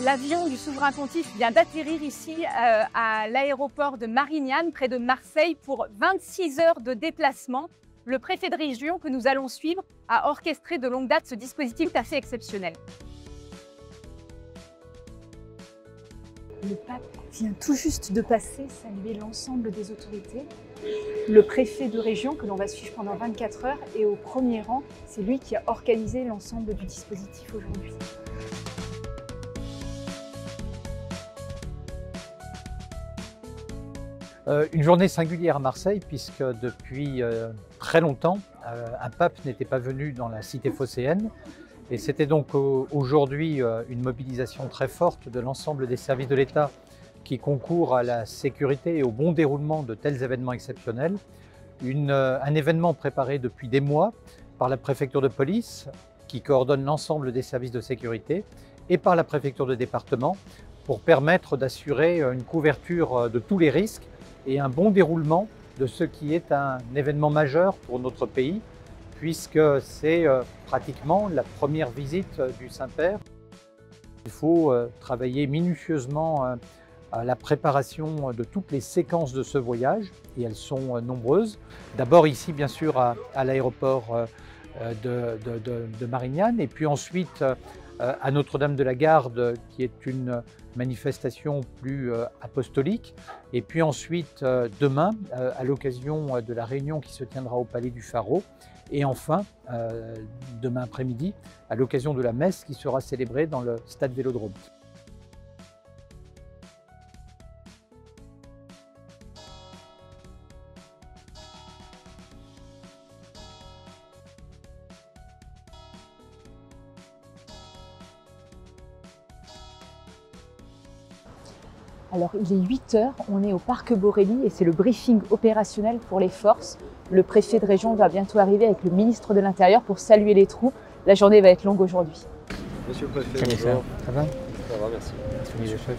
L'avion du souverain pontife vient d'atterrir ici à l'aéroport de Marignane, près de Marseille, pour 26 heures de déplacement. Le préfet de région que nous allons suivre a orchestré de longue date ce dispositif assez exceptionnel. Le pape vient tout juste de passer saluer l'ensemble des autorités. Le préfet de région que l'on va suivre pendant 24 heures est au premier rang. C'est lui qui a organisé l'ensemble du dispositif aujourd'hui. Une journée singulière à Marseille puisque depuis très longtemps, un pape n'était pas venu dans la cité phocéenne. Et c'était donc aujourd'hui une mobilisation très forte de l'ensemble des services de l'État qui concourent à la sécurité et au bon déroulement de tels événements exceptionnels. Un événement préparé depuis des mois par la préfecture de police qui coordonne l'ensemble des services de sécurité et par la préfecture de département pour permettre d'assurer une couverture de tous les risques et un bon déroulement de ce qui est un événement majeur pour notre pays, puisque c'est pratiquement la première visite du Saint-Père. Il faut travailler minutieusement à la préparation de toutes les séquences de ce voyage, et elles sont nombreuses. D'abord ici, bien sûr, à l'aéroport de Marignane, et puis ensuite à Notre-Dame-de-la-Garde, qui est une manifestation plus apostolique, et puis ensuite demain, à l'occasion de la réunion qui se tiendra au Palais du Pharaon, et enfin, demain après-midi, à l'occasion de la messe qui sera célébrée dans le stade Vélodrome. Alors il est 8 h, on est au Parc Borelli et c'est le briefing opérationnel pour les forces. Le préfet de région va bientôt arriver avec le ministre de l'Intérieur pour saluer les troupes. La journée va être longue aujourd'hui. Monsieur le préfet, bonjour. Ça va? Ça va, merci. Merci le chef.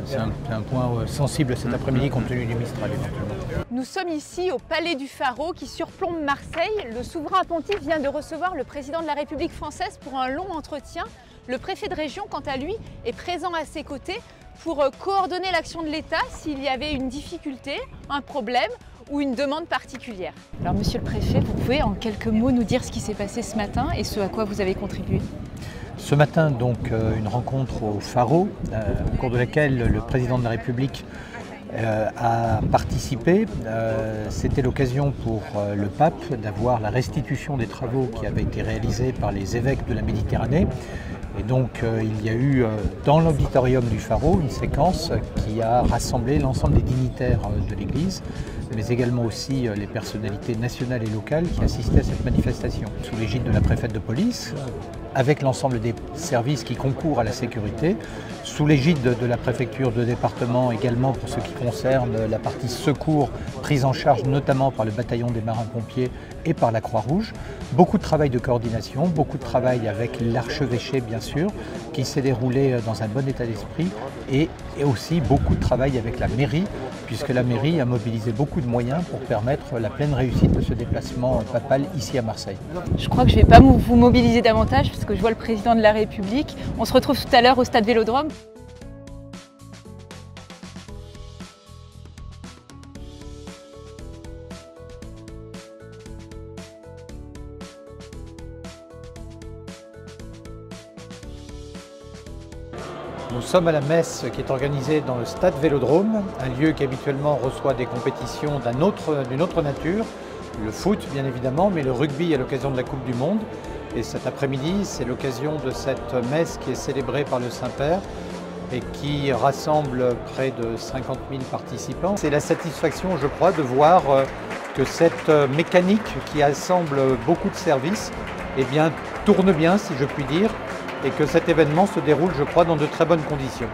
C'est un point sensible cet après-midi compte tenu du Mistral éventuellement. Nous sommes ici au Palais du Pharaon qui surplombe Marseille. Le souverain pontife vient de recevoir le président de la République française pour un long entretien. Le préfet de région, quant à lui, est présent à ses côtés pour coordonner l'action de l'État s'il y avait une difficulté, un problème ou une demande particulière. Alors monsieur le préfet, vous pouvez en quelques mots nous dire ce qui s'est passé ce matin et ce à quoi vous avez contribué? Ce matin, donc, une rencontre au Pharaon, au cours de laquelle le président de la République a participé. C'était l'occasion pour le pape d'avoir la restitution des travaux qui avaient été réalisés par les évêques de la Méditerranée. Et donc il y a eu dans l'auditorium du Pharaon une séquence qui a rassemblé l'ensemble des dignitaires de l'Église, mais également aussi les personnalités nationales et locales qui assistaient à cette manifestation. Sous l'égide de la préfète de police, avec l'ensemble des services qui concourent à la sécurité, sous l'égide de la préfecture de département également pour ce qui concerne la partie secours prise en charge notamment par le bataillon des marins-pompiers et par la Croix-Rouge. Beaucoup de travail de coordination, beaucoup de travail avec l'archevêché bien sûr, qui s'est déroulé dans un bon état d'esprit et aussi beaucoup de travail avec la mairie, puisque la mairie a mobilisé beaucoup de moyens pour permettre la pleine réussite de ce déplacement papal ici à Marseille. Je crois que je ne vais pas vous mobiliser davantage parce que je vois le président de la République. On se retrouve tout à l'heure au stade Vélodrome. Nous sommes à la messe qui est organisée dans le stade Vélodrome, un lieu qui habituellement reçoit des compétitions d'une autre nature, le foot bien évidemment, mais le rugby à l'occasion de la Coupe du Monde. Et cet après-midi, c'est l'occasion de cette messe qui est célébrée par le Saint-Père et qui rassemble près de 50 000 participants. C'est la satisfaction, je crois, de voir que cette mécanique qui assemble beaucoup de services tourne bien, si je puis dire, et que cet événement se déroule, je crois, dans de très bonnes conditions.